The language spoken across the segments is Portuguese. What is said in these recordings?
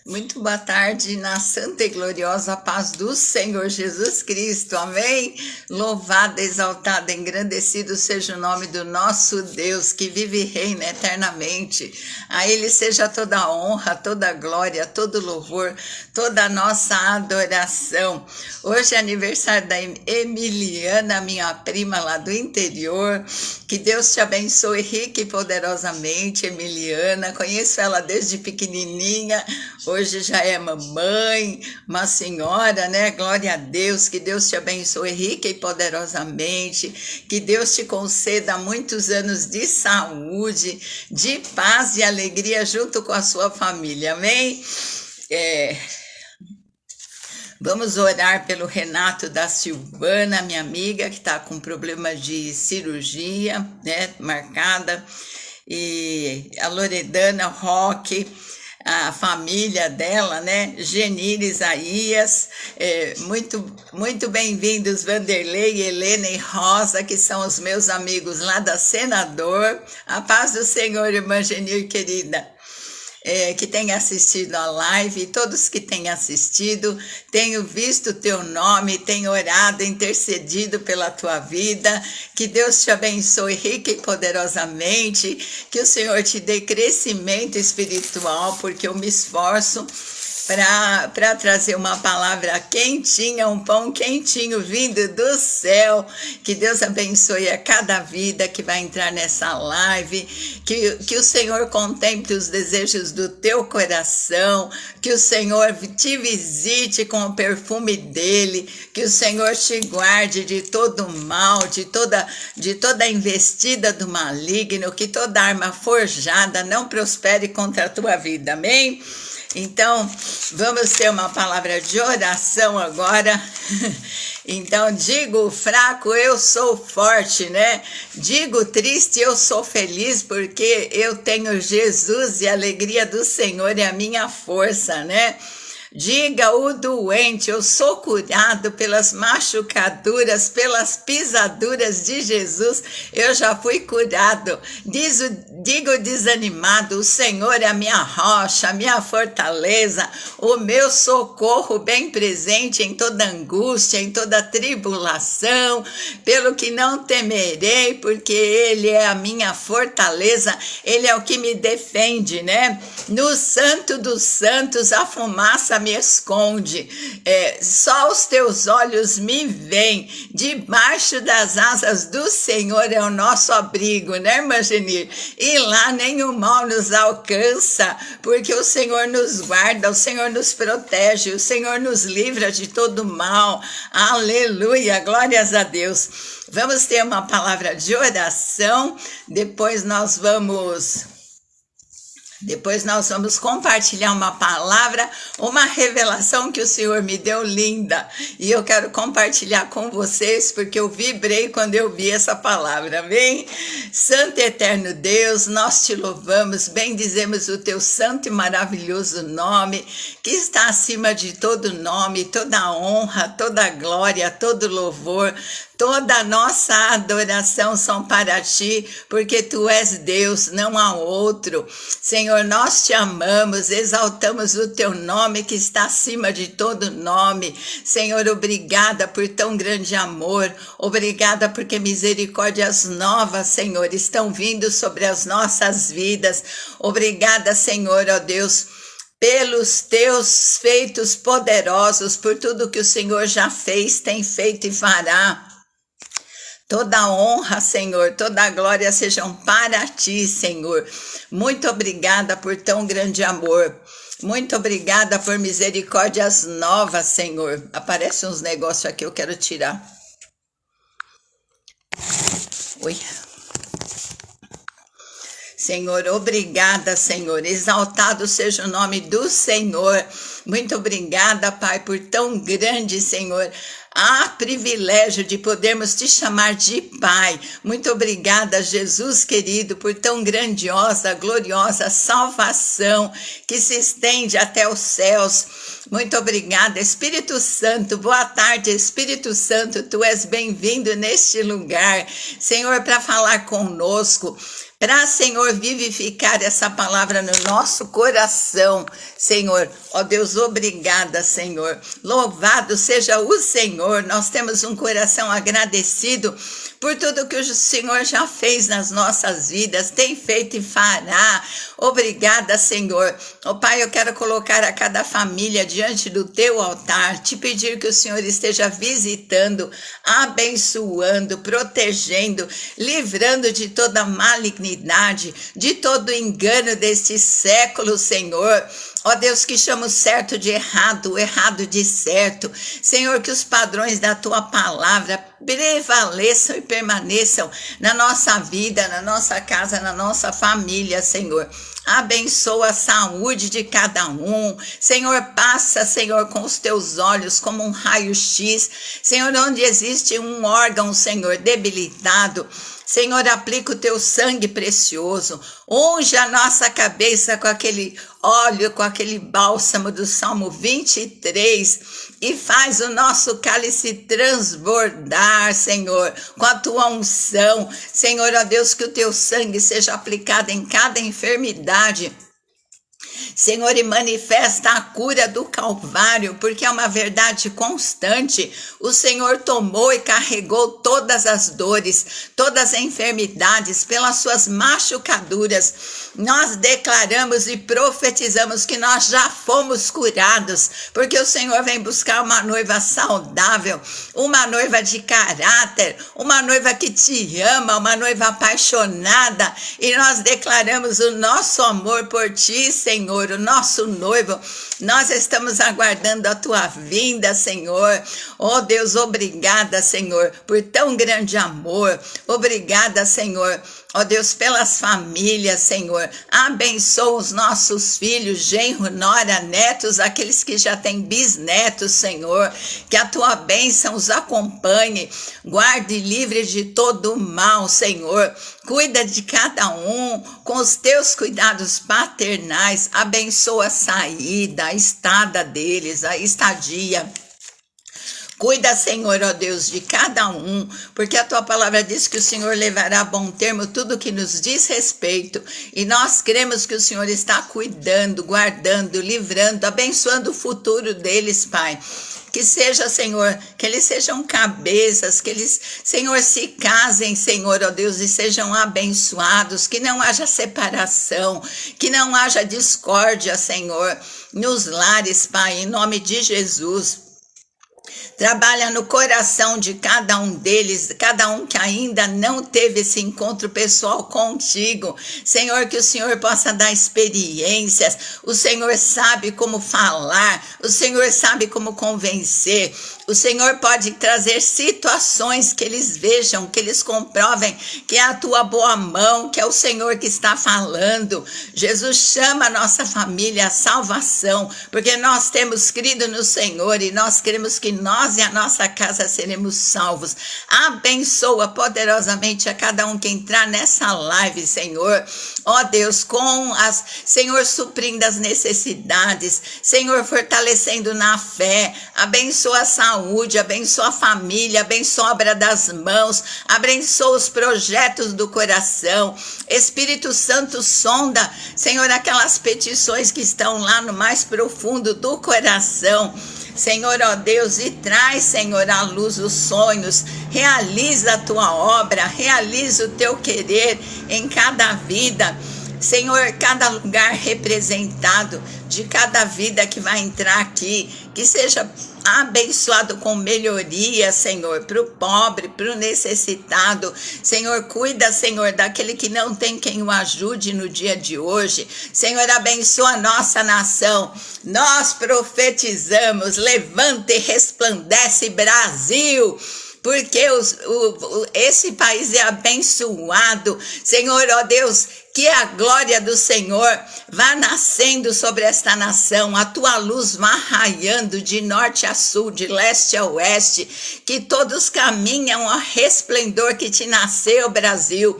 Muito boa tarde, na santa e gloriosa paz do Senhor Jesus Cristo, amém? Louvado, exaltado, engrandecido seja o nome do nosso Deus, que vive e reina eternamente. A Ele seja toda a honra, toda a glória, todo o louvor, toda a nossa adoração. Hoje é aniversário da Emiliana, minha prima lá do interior. Que Deus te abençoe rica e poderosamente, Emiliana. Conheço ela desde pequenininha. Hoje já é mamãe, uma senhora, né? Glória a Deus, que Deus te abençoe rica e poderosamente, que Deus te conceda muitos anos de saúde, de paz e alegria junto com a sua família, amém? É, Vamos orar pelo Renato da Silvana, minha amiga, que está com problema de cirurgia, né? Marcada, e a Loredana Roque, a família dela, né? Genir Isaías, muito bem-vindos, Vanderlei, Helena e Rosa, que são os meus amigos lá da Senador. A paz do Senhor, irmã Genir, querida. Que tenha assistido a live, todos que têm assistido, tenho visto o teu nome, tenho orado, intercedido pela tua vida, que Deus te abençoe rica e poderosamente, que o Senhor te dê crescimento espiritual, porque eu me esforço para trazer uma palavra quentinha, um pão quentinho vindo do céu. Que Deus abençoe a cada vida que vai entrar nessa live, que o Senhor contemple os desejos do teu coração, que o Senhor te visite com o perfume dele, que o Senhor te guarde de todo mal, de toda investida do maligno, que toda arma forjada não prospere contra a tua vida, amém? Então, vamos ter uma palavra de oração agora. Então, digo fraco, eu sou forte, né? Digo triste, eu sou feliz, porque eu tenho Jesus e a alegria do Senhor é a minha força, né? Diga o doente, eu sou curado pelas machucaduras, pelas pisaduras de Jesus, eu já fui curado. Diga o desanimado, o Senhor é a minha rocha, a minha fortaleza, o meu socorro bem presente em toda angústia, em toda tribulação, pelo que não temerei, porque Ele é a minha fortaleza, Ele é o que me defende, né? No Santo dos Santos, a fumaça me esconde, só os teus olhos me veem, debaixo das asas do Senhor é o nosso abrigo, né, irmã Genir? E lá nenhum mal nos alcança, porque o Senhor nos guarda, o Senhor nos protege, o Senhor nos livra de todo mal, aleluia, glórias a Deus. Vamos ter uma palavra de oração, depois nós vamos compartilhar uma palavra, uma revelação que o Senhor me deu linda. E eu quero compartilhar com vocês, porque eu vibrei quando eu vi essa palavra, amém? Santo e eterno Deus, nós te louvamos, bendizemos o teu santo e maravilhoso nome, que está acima de todo nome, toda honra, toda glória, todo louvor. Toda a nossa adoração são para ti, porque tu és Deus, não há outro. Senhor, nós te amamos, exaltamos o teu nome que está acima de todo nome. Senhor, obrigada por tão grande amor, obrigada porque misericórdias novas, Senhor, estão vindo sobre as nossas vidas. Obrigada, Senhor, ó Deus, pelos teus feitos poderosos, por tudo que o Senhor já fez, tem feito e fará. Toda honra, Senhor, toda glória sejam para ti, Senhor. Muito obrigada por tão grande amor. Muito obrigada por misericórdias novas, Senhor. Aparecem uns negócios aqui, eu quero tirar. Oi. Senhor, obrigada, Senhor. Exaltado seja o nome do Senhor. Muito obrigada, Pai, por tão grande, Senhor, privilégio de podermos te chamar de Pai. Muito obrigada, Jesus querido, por tão grandiosa, gloriosa salvação que se estende até os céus. Muito obrigada, Espírito Santo. Boa tarde, Espírito Santo. Tu és bem-vindo neste lugar, Senhor, para falar conosco, para, Senhor, vivificar essa palavra no nosso coração, Senhor. Ó Deus, obrigada, Senhor. Louvado seja o Senhor. Nós temos um coração agradecido por tudo que o Senhor já fez nas nossas vidas, tem feito e fará. Obrigada, Senhor. Ó Pai, eu quero colocar a cada família diante do teu altar, te pedir que o Senhor esteja visitando, abençoando, protegendo, livrando de toda malignidade, de todo engano deste século, Senhor. Ó Deus, que chama o certo de errado, o errado de certo. Senhor, que os padrões da tua palavra prevaleçam e permaneçam na nossa vida, na nossa casa, na nossa família, Senhor. Abençoa a saúde de cada um. Senhor, passa, Senhor, com os teus olhos como um raio-x. Senhor, onde existe um órgão, Senhor, debilitado, Senhor, aplica o teu sangue precioso, unge a nossa cabeça com aquele óleo, com aquele bálsamo do Salmo 23 e faz o nosso cálice transbordar, Senhor, com a tua unção. Senhor, ó Deus, que o teu sangue seja aplicado em cada enfermidade, Senhor, e manifesta a cura do Calvário, porque é uma verdade constante. O Senhor tomou e carregou todas as dores, todas as enfermidades, pelas suas machucaduras. Nós declaramos e profetizamos que nós já fomos curados, porque o Senhor vem buscar uma noiva saudável, uma noiva de caráter, uma noiva que te ama, uma noiva apaixonada, e nós declaramos o nosso amor por ti, Senhor, o nosso noivo. Nós estamos aguardando a tua vinda, Senhor. Oh Deus, obrigada, Senhor, por tão grande amor. Obrigada, Senhor. Ó Deus, pelas famílias, Senhor, abençoa os nossos filhos, genro, nora, netos, aqueles que já têm bisnetos, Senhor, que a tua bênção os acompanhe, guarde e livre de todo o mal, Senhor, cuida de cada um com os teus cuidados paternais, abençoa a saída, a estada deles, a estadia. Cuida, Senhor, ó Deus, de cada um, porque a tua palavra diz que o Senhor levará a bom termo tudo que nos diz respeito. E nós cremos que o Senhor está cuidando, guardando, livrando, abençoando o futuro deles, Pai. Que seja, Senhor, que eles sejam cabeças, que eles, Senhor, se casem, Senhor, ó Deus, e sejam abençoados, que não haja separação, que não haja discórdia, Senhor, nos lares, Pai, em nome de Jesus. Trabalha no coração de cada um deles, cada um que ainda não teve esse encontro pessoal contigo. Senhor, que o Senhor possa dar experiências. O Senhor sabe como falar, o Senhor sabe como convencer. O Senhor pode trazer situações que eles vejam, que eles comprovem que é a tua boa mão, que é o Senhor que está falando. Jesus, chama a nossa família à salvação, porque nós temos crido no Senhor e nós queremos que nós e a nossa casa seremos salvos. Abençoa poderosamente a cada um que entrar nessa live, Senhor. Ó Deus, Senhor, suprindo as necessidades, Senhor, fortalecendo na fé, abençoa a saúde, abençoa a família, abençoa a obra das mãos, abençoa os projetos do coração. Espírito Santo, sonda, Senhor, aquelas petições que estão lá no mais profundo do coração. Senhor, ó Deus, e traz, Senhor, à luz os sonhos, realiza a tua obra, realiza o teu querer em cada vida. Senhor, cada lugar representado, de cada vida que vai entrar aqui, que seja abençoado com melhoria, Senhor, para o pobre, para o necessitado. Senhor, cuida, Senhor, daquele que não tem quem o ajude no dia de hoje. Senhor, abençoa a nossa nação. Nós profetizamos, levanta e resplandece, Brasil, porque esse país é abençoado. Senhor, ó Deus, que a glória do Senhor vá nascendo sobre esta nação, a tua luz vá raiando de norte a sul, de leste a oeste, que todos caminham ao resplendor que te nasceu, Brasil,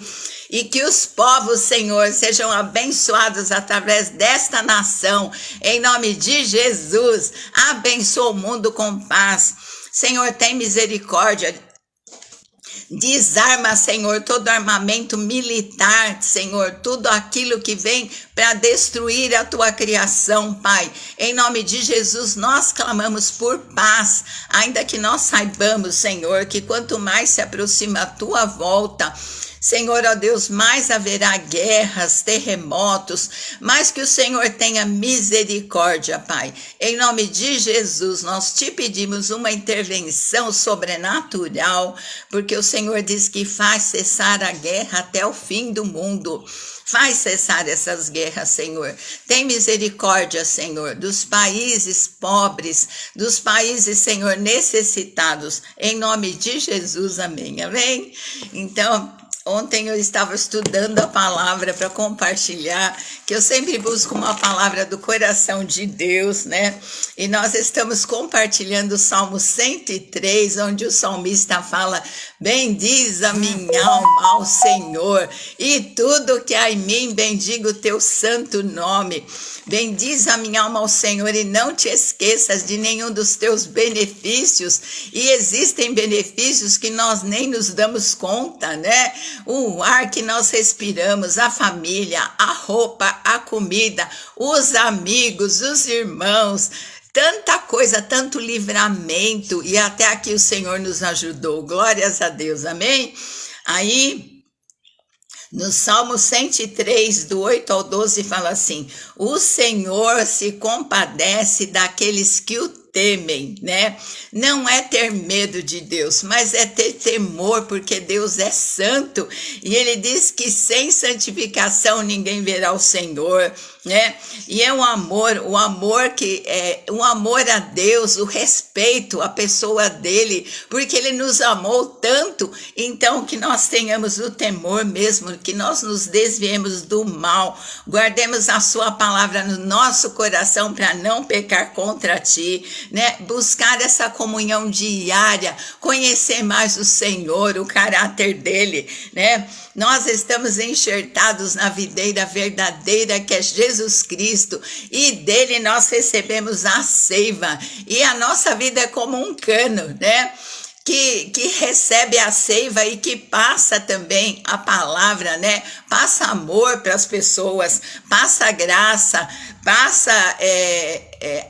e que os povos, Senhor, sejam abençoados através desta nação, em nome de Jesus. Abençoa o mundo com paz. Senhor, tem misericórdia Desarma, Senhor, todo armamento militar, Senhor, tudo aquilo que vem para destruir a tua criação, Pai. Em nome de Jesus, nós clamamos por paz, ainda que nós saibamos, Senhor, que quanto mais se aproxima a tua volta, Senhor, ó Deus, mais haverá guerras, terremotos, mais que o Senhor tenha misericórdia, Pai. Em nome de Jesus, nós te pedimos uma intervenção sobrenatural, porque o Senhor diz que faz cessar a guerra até o fim do mundo. Faz cessar essas guerras, Senhor. Tem misericórdia, Senhor, dos países pobres, dos países, Senhor, necessitados. Em nome de Jesus, amém. Amém? Então, ontem eu estava estudando a palavra para compartilhar, que eu sempre busco uma palavra do coração de Deus, né? E nós estamos compartilhando o Salmo 103, onde o salmista fala: bendiz a minha alma ao Senhor, e tudo que há em mim, bendiga o teu santo nome. Bendiz a minha alma ao Senhor e não te esqueças de nenhum dos teus benefícios. E existem benefícios que nós nem nos damos conta, né? O ar que nós respiramos, a família, a roupa, a comida, os amigos, os irmãos, tanta coisa, tanto livramento, e até aqui o Senhor nos ajudou. Glórias a Deus, amém? Aí, no Salmo 103, do 8 ao 12, fala assim: o Senhor se compadece daqueles que o temem, né? Não é ter medo de Deus, mas é ter temor, porque Deus é santo, e ele diz que sem santificação ninguém verá o Senhor, né? E é o amor que é o amor a Deus, o respeito à pessoa dele, porque ele nos amou tanto. Então que nós tenhamos o temor mesmo, que nós nos desviemos do mal, guardemos a sua palavra no nosso coração para não pecar contra ti, né? Buscar essa comunhão diária, conhecer mais o Senhor, o caráter dele, né? Nós estamos enxertados na videira verdadeira, que é Jesus Cristo, e dele nós recebemos a seiva, e a nossa vida é como um cano, né? Que recebe a seiva e que passa também a palavra, né? Passa amor para as pessoas, passa graça, passa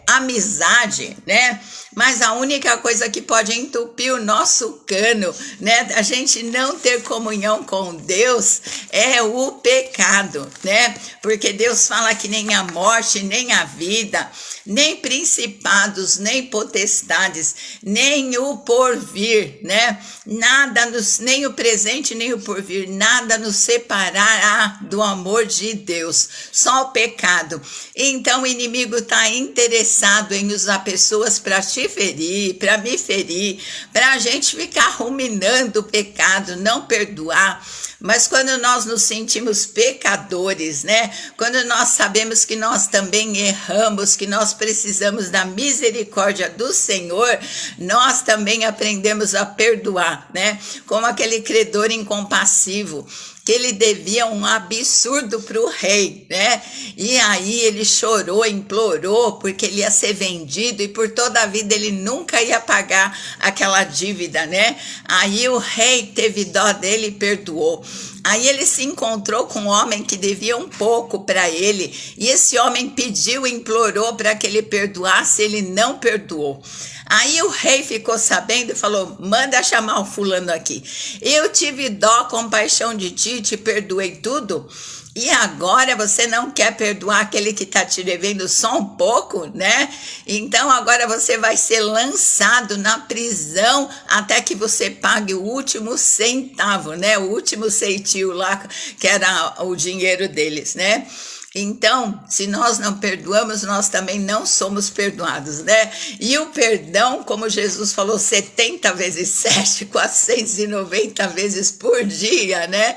amizade, né? Mas a única coisa que pode entupir o nosso cano, né? A gente não ter comunhão com Deus é o pecado, né? Porque Deus fala que nem a morte, nem a vida, nem principados, nem potestades, nem o porvir, né? Nada nem o presente, nem o porvir, nada nos separará do amor de Deus, só o pecado. Então o inimigo está interessado em usar pessoas para te ferir, para me ferir, para a gente ficar ruminando o pecado, não perdoar. Mas quando nós nos sentimos pecadores, né? Quando nós sabemos que nós também erramos, que nós precisamos da misericórdia do Senhor, nós também aprendemos a perdoar, né? Como aquele credor incompassivo, que ele devia um absurdo para o rei, né? E aí ele chorou, implorou, porque ele ia ser vendido e por toda a vida ele nunca ia pagar aquela dívida, né? Aí o rei teve dó dele e perdoou. Aí ele se encontrou com um homem que devia um pouco para ele, e esse homem pediu, implorou para que ele perdoasse, ele não perdoou. Aí o rei ficou sabendo e falou: manda chamar o fulano aqui. Eu tive dó, compaixão de ti, te perdoei tudo. E agora você não quer perdoar aquele que está te devendo só um pouco, né? Então agora você vai ser lançado na prisão até que você pague o último centavo, né? O último ceitil lá, que era o dinheiro deles, né? Então, se nós não perdoamos, nós também não somos perdoados, né? E o perdão, como Jesus falou, 70 vezes 7, 490 vezes por dia, né?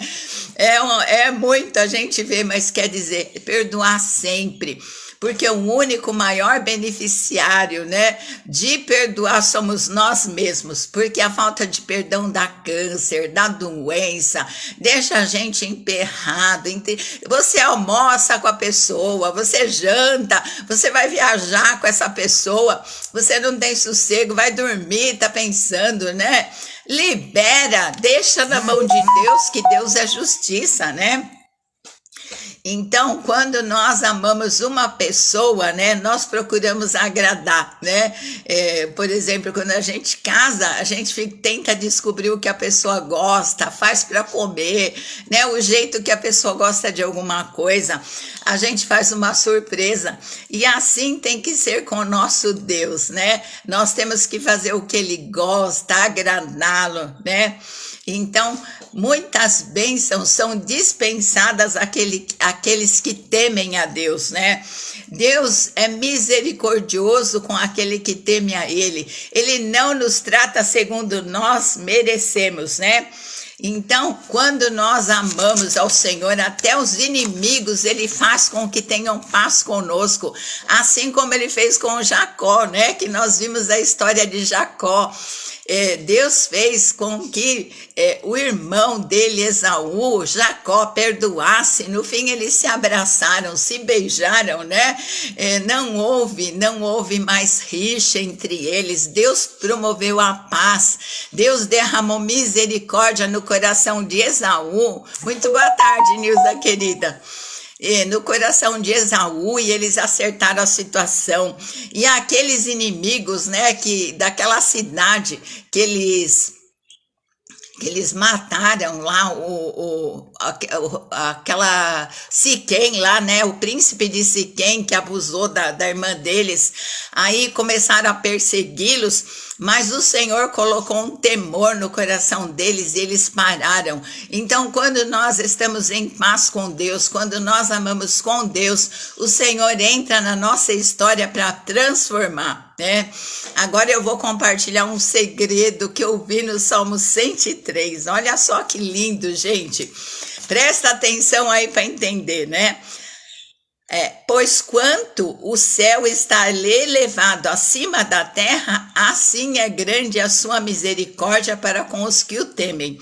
É muito, a gente vê, mas quer dizer, perdoar sempre. porque o único maior beneficiário, né, de perdoar somos nós mesmos, porque a falta de perdão dá câncer, dá doença, deixa a gente emperrado. Você almoça com a pessoa, você janta, você vai viajar com essa pessoa, você não tem sossego, vai dormir, tá pensando, né? Libera, deixa na mão de Deus, que Deus é justiça, né? Então, quando nós amamos uma pessoa, né, nós procuramos agradar, né? Por exemplo, quando a gente casa, a gente tenta descobrir o que a pessoa gosta, faz para comer, né? O jeito que a pessoa gosta de alguma coisa, a gente faz uma surpresa. E assim tem que ser com o nosso Deus, né? Nós temos que fazer o que Ele gosta, agradá-lo, né? Então, muitas bênçãos são dispensadas àqueles que temem a Deus, né? Deus é misericordioso com aquele que teme a Ele. Ele não nos trata segundo nós merecemos, né? Então, quando nós amamos ao Senhor, até os inimigos, Ele faz com que tenham paz conosco, assim como Ele fez com Jacó, né? Que nós vimos a história de Jacó. Deus fez com que o irmão dele, Esaú, Jacó, perdoasse. No fim, eles se abraçaram, se beijaram, né? Não houve mais rixa entre eles. Deus promoveu a paz. Deus derramou misericórdia no coração de Esaú. Muito boa tarde, Nilza querida. No coração de Esaú, e eles acertaram a situação. E aqueles inimigos, né, daquela cidade que eles mataram lá aquela Siquém lá, né, o príncipe de Siquém que abusou da irmã deles. Aí começaram a persegui-los, mas o Senhor colocou um temor no coração deles e eles pararam. Então, quando nós estamos em paz com Deus, quando nós amamos com Deus, o Senhor entra na nossa história para transformar, né? Agora eu vou compartilhar um segredo que eu vi no Salmo 103. Olha só que lindo, gente. Presta atenção aí para entender, né? Pois quanto o céu está elevado acima da terra, assim é grande a sua misericórdia para com os que o temem.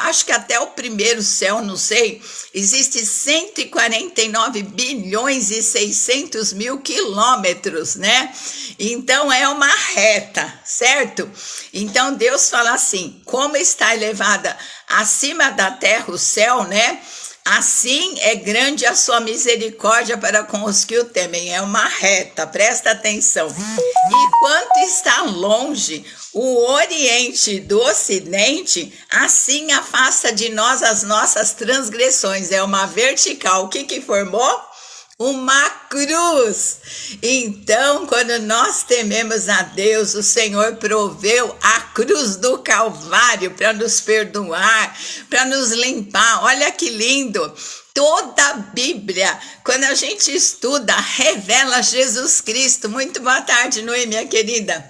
Acho que até o primeiro céu, não sei, existe 149 bilhões e 600 mil quilômetros, né? Então é uma reta, certo? Então Deus fala assim, como está elevada acima da terra o céu, né? Assim é grande a sua misericórdia para com os que o temem. É uma reta, presta atenção. E quanto está longe o Oriente do Ocidente, assim afasta de nós as nossas transgressões. É uma vertical. O que formou? Uma cruz. Então, quando nós tememos a Deus, o Senhor proveu a cruz do Calvário para nos perdoar, para nos limpar. Olha que lindo! Toda a Bíblia, quando a gente estuda, revela Jesus Cristo. Muito boa tarde, Noemi, minha querida.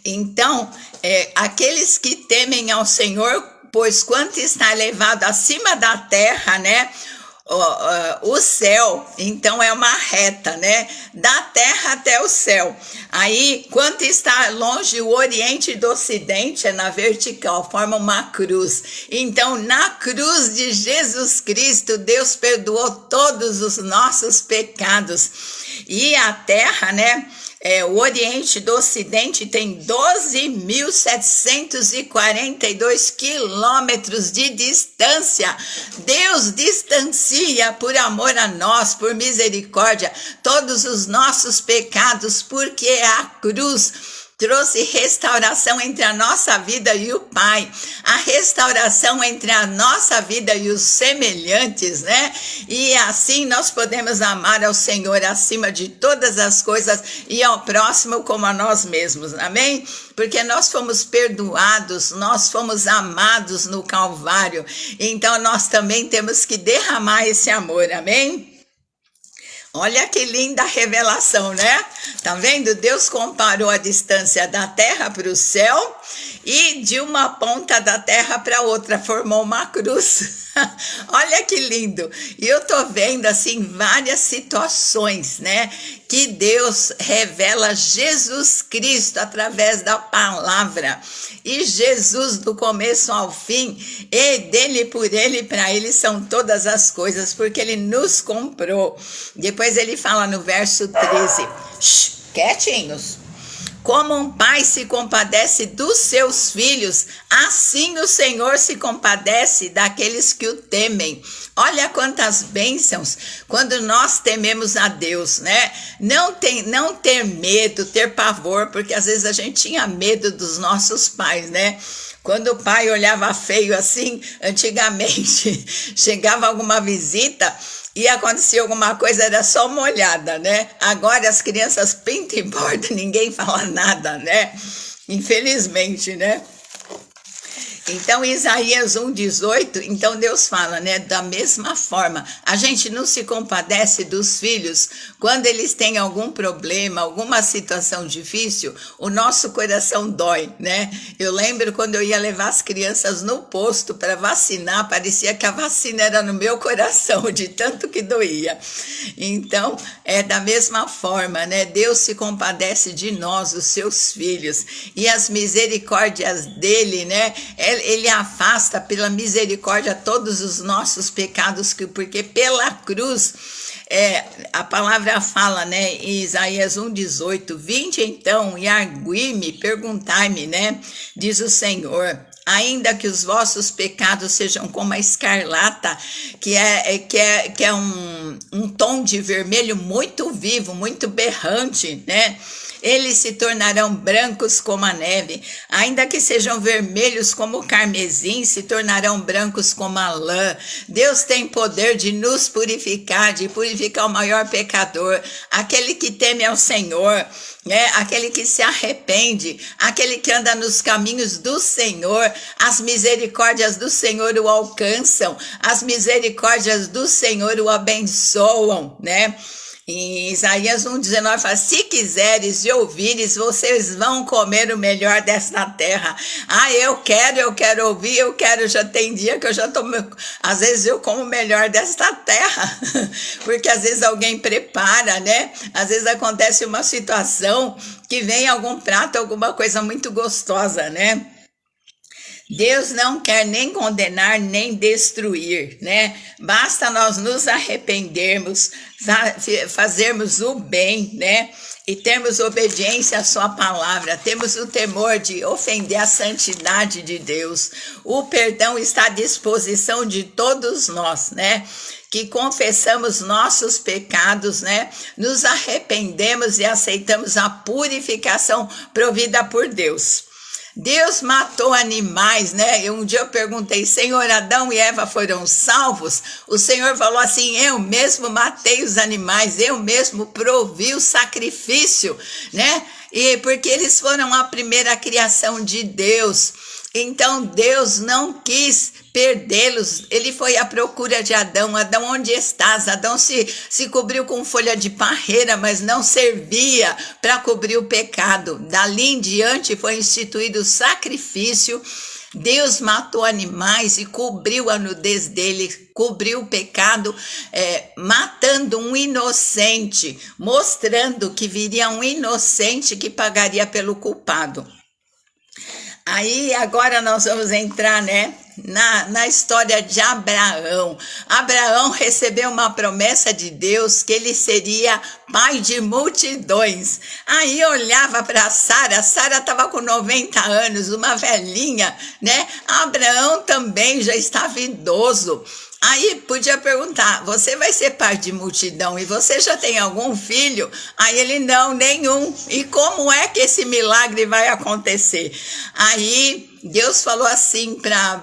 Então, aqueles que temem ao Senhor, pois quanto está elevado acima da terra, né? O céu, então é uma reta, né? Da terra até o céu. Aí, quanto está longe o Oriente do Ocidente, é na vertical, forma uma cruz. Então, na cruz de Jesus Cristo, Deus perdoou todos os nossos pecados. E a terra, né? O Oriente do Ocidente tem 12.742 quilômetros de distância. Deus distancia por amor a nós, por misericórdia, todos os nossos pecados, porque a cruz trouxe restauração entre a nossa vida e o Pai, a restauração entre a nossa vida e os semelhantes, né? E assim nós podemos amar ao Senhor acima de todas as coisas e ao próximo como a nós mesmos, amém? Porque nós fomos perdoados, nós fomos amados no Calvário, então nós também temos que derramar esse amor, amém? Olha que linda revelação, né? Tá vendo? Deus comparou a distância da terra para o céu e de uma ponta da terra para outra formou uma cruz. Olha que lindo. E eu tô vendo assim várias situações, né, que Deus revela Jesus Cristo através da palavra. E Jesus do começo ao fim, e dele, por ele, para ele são todas as coisas, porque ele nos comprou. Depois ele fala no verso 13. Shh, quietinhos. Como um pai se compadece dos seus filhos, assim o Senhor se compadece daqueles que o temem. Olha quantas bênçãos quando nós tememos a Deus, né? Não ter medo, ter pavor, porque às vezes a gente tinha medo dos nossos pais, né? Quando o pai olhava feio assim, antigamente, chegava alguma visita e acontecia alguma coisa, era só uma olhada, né? Agora as crianças pintam e bordam, ninguém fala nada, né? Infelizmente, né? Então, Isaías 1,18, então Deus fala, né? Da mesma forma, a gente não se compadece dos filhos quando eles têm algum problema, alguma situação difícil, o nosso coração dói, né? Eu lembro quando eu ia levar as crianças no posto para vacinar, parecia que a vacina era no meu coração, de tanto que doía. Então, é da mesma forma, né? Deus se compadece de nós, os seus filhos, e as misericórdias dele, né? Ele afasta pela misericórdia todos os nossos pecados, porque pela cruz, a palavra fala, né, em Isaías 1,18, vinde então e argui-me, perguntai-me, né, diz o Senhor, ainda que os vossos pecados sejam como a escarlata, que é um tom de vermelho muito vivo, muito berrante, né, eles se tornarão brancos como a neve, ainda que sejam vermelhos como o carmesim, se tornarão brancos como a lã. Deus tem poder de nos purificar, de purificar o maior pecador, aquele que teme ao Senhor, né? Aquele que se arrepende, aquele que anda nos caminhos do Senhor. As misericórdias do Senhor o alcançam, as misericórdias do Senhor o abençoam, né? Em Isaías 1,19 fala, se quiseres e ouvires, vocês vão comer o melhor desta terra. Ah, eu quero ouvir, já tem dia que eu já tô, às vezes eu como o melhor desta terra, porque às vezes alguém prepara, né? Às vezes acontece uma situação que vem algum prato, alguma coisa muito gostosa, né? Deus não quer nem condenar, nem destruir, né? Basta nós nos arrependermos, fazermos o bem, né? E termos obediência à sua palavra, temos o temor de ofender a santidade de Deus. O perdão está à disposição de todos nós, né? Que confessamos nossos pecados, né? Nos arrependemos e aceitamos a purificação provida por Deus. Deus matou animais, né? Um dia eu perguntei, Senhor, Adão e Eva foram salvos? O Senhor falou assim, eu mesmo matei os animais, eu mesmo provi o sacrifício, né? E porque eles foram a primeira criação de Deus. Então Deus não quis perdê-los, ele foi à procura de Adão. Adão, onde estás? Adão se cobriu com folha de parreira, mas não servia para cobrir o pecado. Dali em diante foi instituído o sacrifício. Deus matou animais e cobriu a nudez dele, cobriu o pecado, matando um inocente, mostrando que viria um inocente que pagaria pelo culpado. Aí agora nós vamos entrar, né, na história de Abraão. Abraão recebeu uma promessa de Deus que ele seria pai de multidões. Aí olhava para Sara, Sara estava com 90 anos, uma velhinha, né? Abraão também já estava idoso. Aí podia perguntar, você vai ser pai de multidão e você já tem algum filho? Aí ele, não, nenhum. E como é que esse milagre vai acontecer? Aí Deus falou assim para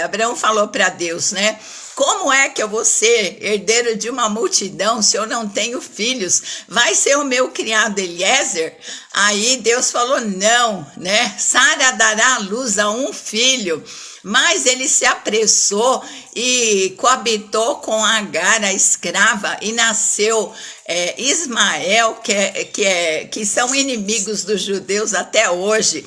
Abraão falou para Deus, né? Como é que eu vou ser herdeiro de uma multidão se eu não tenho filhos? Vai ser o meu criado Eliezer? Aí Deus falou, não, né? Sara dará à luz a um filho. Mas ele se apressou e coabitou com Agar, a escrava, e nasceu Ismael, que são inimigos dos judeus até hoje.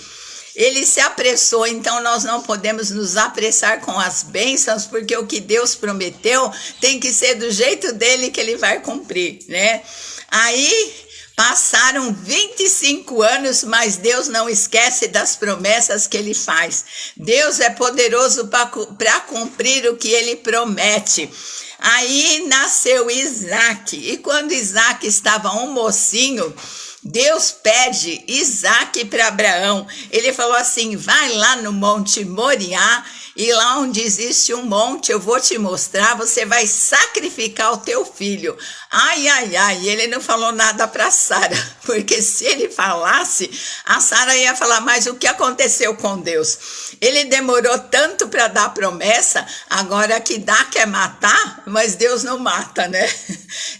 Ele se apressou, então nós não podemos nos apressar com as bênçãos, porque o que Deus prometeu tem que ser do jeito dele que ele vai cumprir, né? Aí passaram 25 anos, mas Deus não esquece das promessas que ele faz. Deus é poderoso para cumprir o que ele promete. Aí nasceu Isaac, e quando Isaac estava um mocinho, Deus pede Isaac para Abraão. Ele falou assim: vai lá no Monte Moriá, e lá onde existe um monte, eu vou te mostrar, você vai sacrificar o teu filho. Ai, ai, ai, ele não falou nada para Sara, porque se ele falasse, a Sara ia falar, mas o que aconteceu com Deus? Ele demorou tanto para dar a promessa, agora que dá quer matar, mas Deus não mata, né?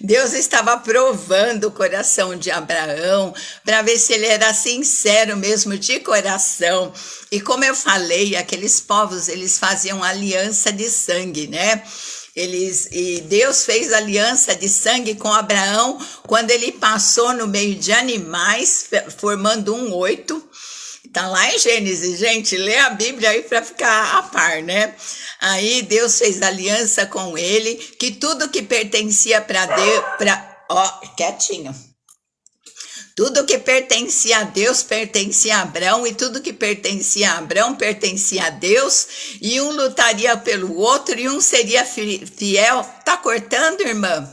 Deus estava provando o coração de Abraão, para ver se ele era sincero mesmo de coração. E como eu falei, aqueles povos, eles faziam aliança de sangue, né? E Deus fez aliança de sangue com Abraão quando ele passou no meio de animais, formando um 8. Tá lá em Gênesis, gente, lê a Bíblia aí para ficar a par, né? Aí Deus fez aliança com ele, que tudo que pertencia para Deus, quietinho. Tudo que pertencia a Deus pertencia a Abraão, e tudo que pertencia a Abraão pertencia a Deus, e um lutaria pelo outro, e um seria fiel. Tá cortando, irmã?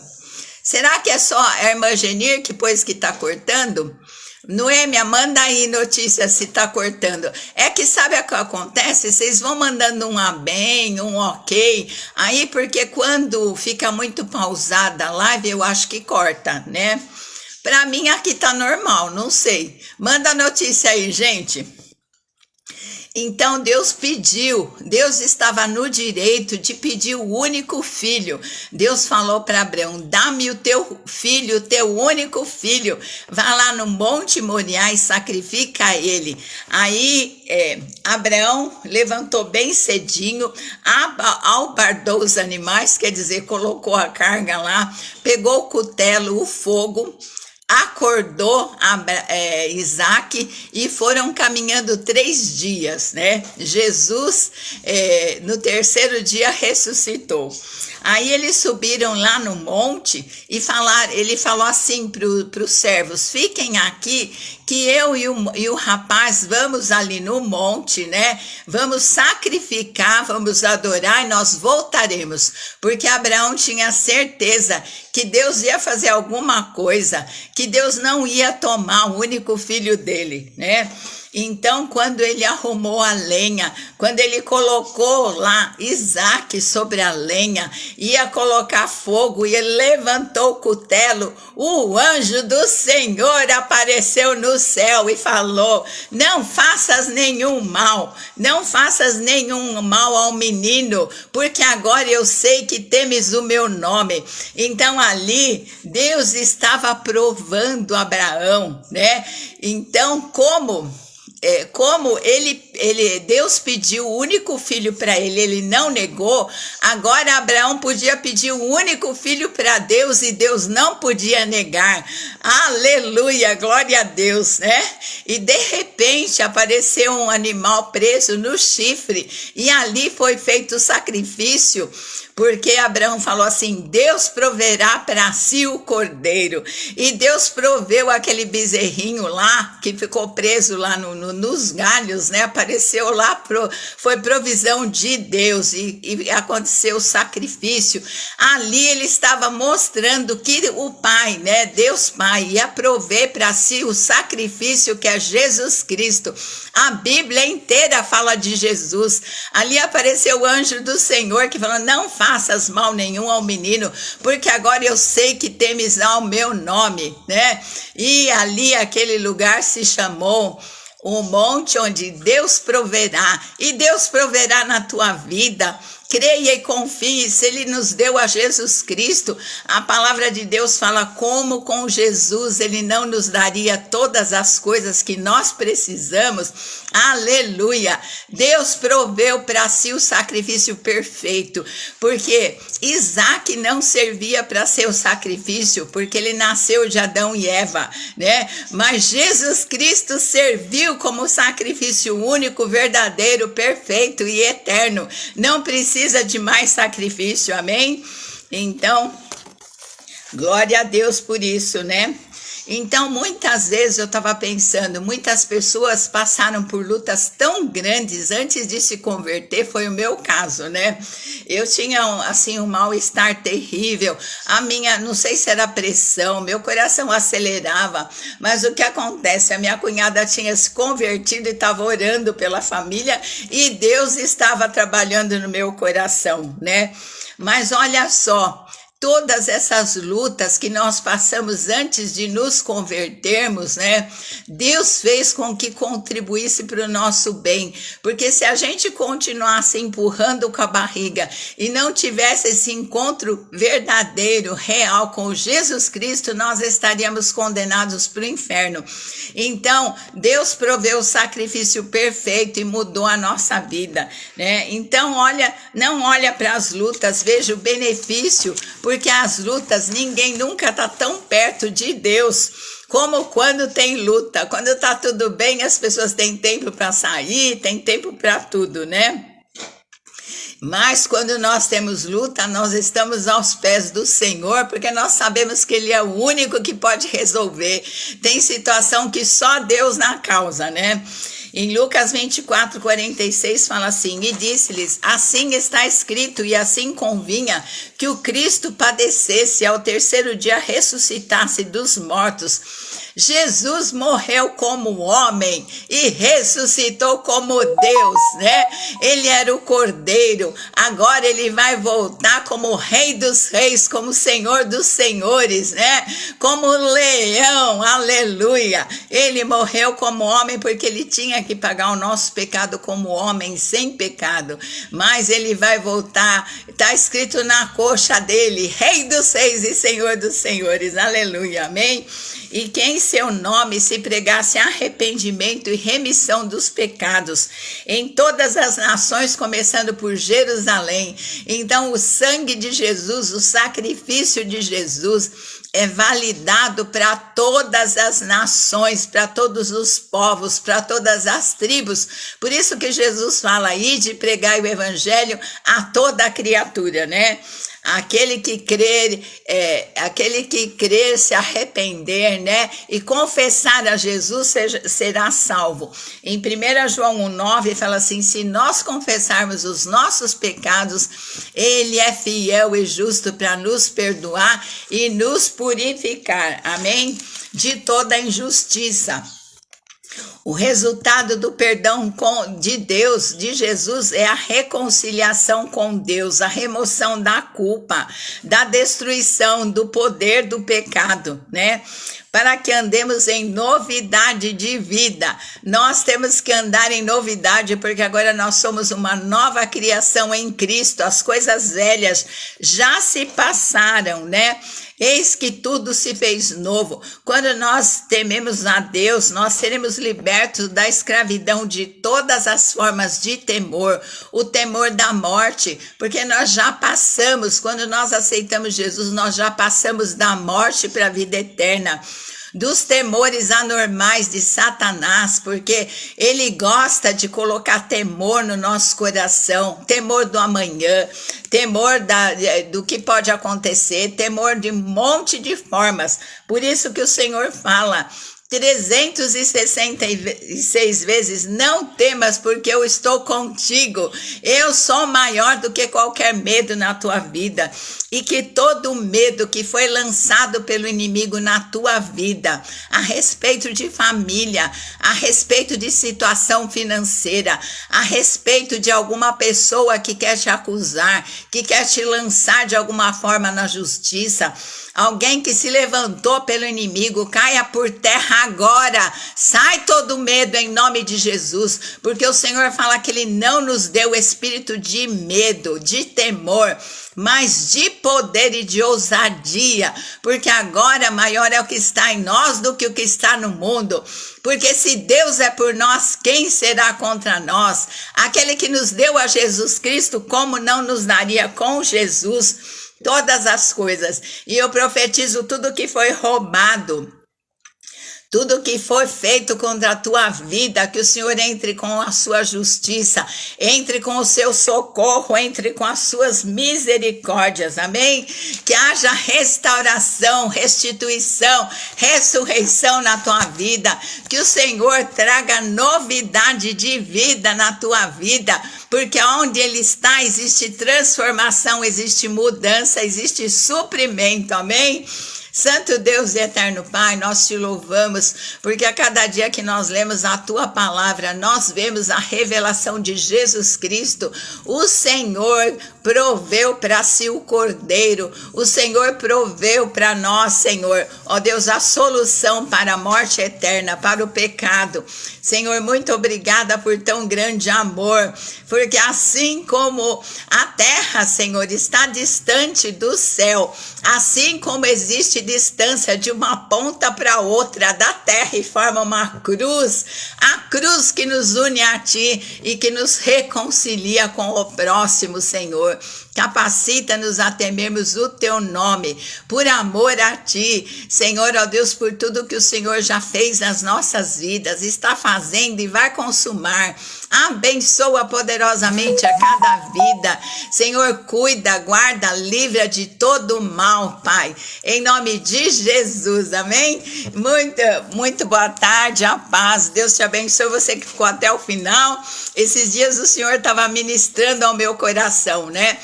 Será que é só a irmã Genir que pôs que tá cortando? Noêmia, manda aí notícia se tá cortando. É que sabe o que acontece? Vocês vão mandando um amém, um ok, aí porque quando fica muito pausada a live, eu acho que corta, né? Para mim aqui tá normal, não sei. Manda a notícia aí, gente. Então Deus estava no direito de pedir o único filho. Deus falou para Abraão: dá-me o teu filho, o teu único filho. Vá lá no Monte Moriá e sacrifica ele. Aí Abraão levantou bem cedinho, albardou os animais, quer dizer, colocou a carga lá, pegou o cutelo, o fogo, acordou Isaac e foram caminhando 3 dias, né? Jesus, no terceiro dia, ressuscitou. Aí eles subiram lá no monte e ele falou assim para os servos: fiquem aqui, que eu e o rapaz vamos ali no monte, né? Vamos sacrificar, vamos adorar e nós voltaremos. Porque Abraão tinha certeza que Deus ia fazer alguma coisa, que Deus não ia tomar o único filho dele, né? Então, quando ele arrumou a lenha, quando ele colocou lá Isaac sobre a lenha, ia colocar fogo e ele levantou o cutelo, o anjo do Senhor apareceu no céu e falou: não faças nenhum mal, não faças nenhum mal ao menino, porque agora eu sei que temes o meu nome. Então ali Deus estava provando Abraão, né? Então como Deus pediu o único filho para ele não negou, agora Abraão podia pedir o único filho para Deus e Deus não podia negar. Aleluia, glória a Deus, né? E de repente apareceu um animal preso no chifre e ali foi feito o sacrifício, porque Abraão falou assim: Deus proverá para si o cordeiro. E Deus proveu aquele bezerrinho lá, que ficou preso lá nos galhos, né? Apareceu lá, foi provisão de Deus e aconteceu o sacrifício. Ali ele estava mostrando que o Pai, né? Deus Pai, ia prover para si o sacrifício que é Jesus Cristo. A Bíblia inteira fala de Jesus. Ali apareceu o anjo do Senhor que falou: não faças mal nenhum ao menino, porque agora eu sei que temes ao meu nome, né? E ali aquele lugar se chamou o monte onde Deus proverá, e Deus proverá na tua vida. Creia e confie, se Ele nos deu a Jesus Cristo, a palavra de Deus fala como com Jesus Ele não nos daria todas as coisas que nós precisamos. Aleluia! Deus proveu para si o sacrifício perfeito, porque Isaac não servia para ser o sacrifício, porque ele nasceu de Adão e Eva, né? Mas Jesus Cristo serviu como sacrifício único, verdadeiro, perfeito e eterno. Não precisa de mais sacrifício, amém? Então, glória a Deus por isso, né? Então, muitas vezes eu estava pensando, muitas pessoas passaram por lutas tão grandes antes de se converter, foi o meu caso, né? Eu tinha, um mal-estar terrível, não sei se era pressão, meu coração acelerava, mas o que acontece? A minha cunhada tinha se convertido e estava orando pela família e Deus estava trabalhando no meu coração, né? Mas olha só, todas essas lutas que nós passamos antes de nos convertermos, né? Deus fez com que contribuísse para o nosso bem, porque se a gente continuasse empurrando com a barriga e não tivesse esse encontro verdadeiro, real com Jesus Cristo, nós estaríamos condenados para o inferno. Então, Deus proveu o sacrifício perfeito e mudou a nossa vida, né? Então, não olha para as lutas, veja o benefício, porque as lutas, ninguém nunca está tão perto de Deus como quando tem luta. Quando está tudo bem, as pessoas têm tempo para sair, têm tempo para tudo, né? Mas quando nós temos luta, nós estamos aos pés do Senhor, porque nós sabemos que Ele é o único que pode resolver. Tem situação que só Deus na causa, né? Em Lucas 24:46 fala assim: e disse-lhes, assim está escrito e assim convinha que o Cristo padecesse e ao terceiro dia ressuscitasse dos mortos. Jesus morreu como homem e ressuscitou como Deus, né? Ele era o Cordeiro, agora ele vai voltar como Rei dos Reis, como Senhor dos Senhores, né? Como leão, aleluia. Ele morreu como homem porque ele tinha que pagar o nosso pecado como homem sem pecado, mas ele vai voltar, está escrito na coxa dele, Rei dos Reis e Senhor dos Senhores, aleluia, amém? E que em seu nome se pregasse arrependimento e remissão dos pecados em todas as nações, começando por Jerusalém. Então o sangue de Jesus, o sacrifício de Jesus é validado para todas as nações, para todos os povos, para todas as tribos. Por isso que Jesus fala aí de pregar o evangelho a toda a criatura, né? Aquele que crer, se arrepender, né, e confessar a Jesus será salvo. Em 1 João 1,9 fala assim: se nós confessarmos os nossos pecados, Ele é fiel e justo para nos perdoar e nos purificar, amém? De toda injustiça. O resultado do perdão de Deus, de Jesus, é a reconciliação com Deus, a remoção da culpa, da destruição, do poder do pecado, né? Para que andemos em novidade de vida. Nós temos que andar em novidade, porque agora nós somos uma nova criação em Cristo. As coisas velhas já se passaram, né? Eis que tudo se fez novo. Quando nós tememos a Deus, nós seremos libertos da escravidão de todas as formas de temor, o temor da morte, porque nós já passamos, quando nós aceitamos Jesus, nós já passamos da morte para a vida eterna. Dos temores anormais de Satanás, porque ele gosta de colocar temor no nosso coração, temor do amanhã, temor do que pode acontecer, temor de um monte de formas. Por isso que o Senhor fala 366 vezes: não temas, porque eu estou contigo. Eu sou maior do que qualquer medo na tua vida. E que todo medo que foi lançado pelo inimigo na tua vida, a respeito de família, a respeito de situação financeira, a respeito de alguma pessoa que quer te acusar, que quer te lançar de alguma forma na justiça, Alguém que se levantou pelo inimigo, caia por terra agora. Sai todo medo em nome de Jesus, porque o Senhor fala que Ele não nos deu espírito de medo, de temor, mas de poder e de ousadia, porque agora maior é o que está em nós do que o que está no mundo. Porque se Deus é por nós, quem será contra nós? Aquele que nos deu a Jesus Cristo, como não nos daria com Jesus todas as coisas? E eu profetizo tudo que foi roubado, tudo que foi feito contra a tua vida, que o Senhor entre com a sua justiça, entre com o seu socorro, entre com as suas misericórdias, amém? Que haja restauração, restituição, ressurreição na tua vida, que o Senhor traga novidade de vida na tua vida, porque onde Ele está existe transformação, existe mudança, existe suprimento, amém? Santo Deus e eterno Pai, nós te louvamos, porque a cada dia que nós lemos a tua palavra, nós vemos a revelação de Jesus Cristo. O Senhor proveu para si o Cordeiro, o Senhor proveu para nós, Senhor, ó Deus, a solução para a morte eterna, para o pecado. Senhor, muito obrigada por tão grande amor, porque assim como a terra, Senhor, está distante do céu, assim como existe distância de uma ponta para outra da terra e forma uma cruz, a cruz que nos une a ti e que nos reconcilia com o próximo, Senhor. Capacita-nos a temermos o teu nome, por amor a ti, Senhor, ó Deus, por tudo que o Senhor já fez nas nossas vidas, está fazendo e vai consumar. Abençoa poderosamente a cada vida. Senhor, cuida, guarda, livra de todo mal, Pai. Em nome de Jesus, amém? Muito boa tarde, a paz. Deus te abençoe, você que ficou até o final. Esses dias o Senhor estava ministrando ao meu coração, né?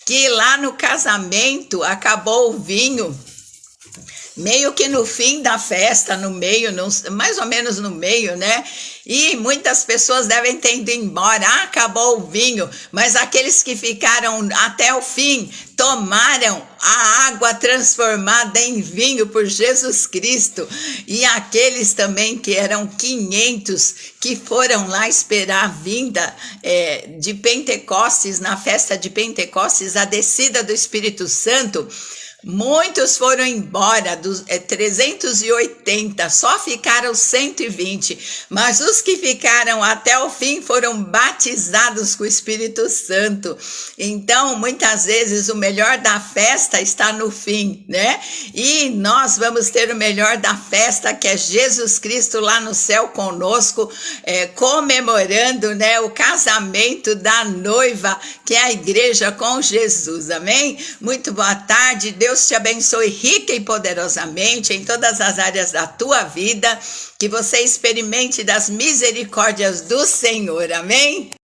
Que lá no casamento acabou o vinho, meio que no fim da festa, no meio, mais ou menos no meio, né? E muitas pessoas devem ter ido embora, acabou o vinho, mas aqueles que ficaram até o fim tomaram a água transformada em vinho por Jesus Cristo. E aqueles também que eram 500 que foram lá esperar a vinda de Pentecostes, na festa de Pentecostes, a descida do Espírito Santo. Muitos foram embora, dos 380, só ficaram 120, mas os que ficaram até o fim foram batizados com o Espírito Santo. Então, muitas vezes, o melhor da festa está no fim, né? E nós vamos ter o melhor da festa, que é Jesus Cristo lá no céu conosco, comemorando, né, o casamento da noiva, que é a igreja com Jesus, amém? Muito boa tarde, Deus te abençoe rica e poderosamente em todas as áreas da tua vida, que você experimente das misericórdias do Senhor, amém?